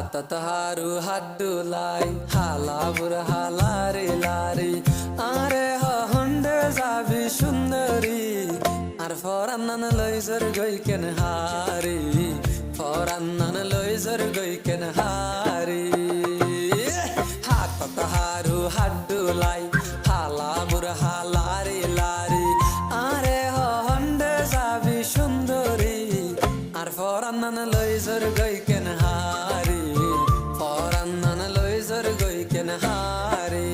হাতত হারু হাড্ডু লাই হালা বুড়া হালারি লারি আরে হন্ডে যাবি সুন্দরী আর ফরান্নান লইজর গই কেন হারি ফরান্নান লইজর গই কেন হারি হাতত হারু হাড্ডু লাই হালা বুড়া হালারি লারি আরে হন্ডে যাবি সুন্দরী আর ফরান্নান লইজর গই কেন হারি ফরান্নান লইজর গই কেন হারি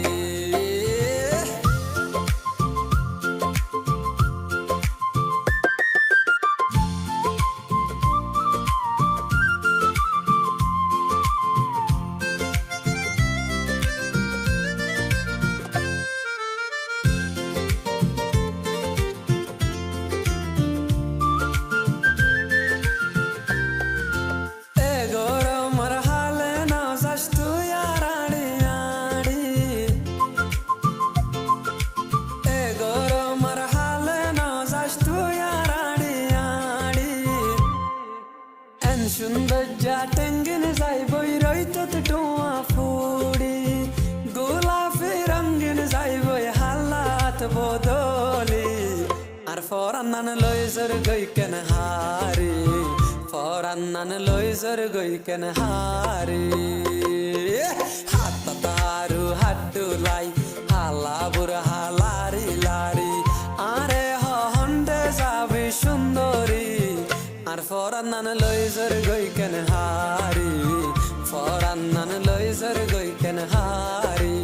সুন্দর যা টেঙ্গিন যাই বই রইতত টোয়া ফুড়ি গোলাপি রঙিন যাই বই হালাত বদলি আর ফরান্নান লইজর গই কেন হারি ফরান্নান লইজর গই কেন হারি হাতত হারু হাড্ডু লাই হালা বুড়া হালারি লারি আরে হন্ডে যাবি সুন্দরী আর ফরান্নান লইজর গই কেন হারি ফরান্নান লইজর গই কেন হারি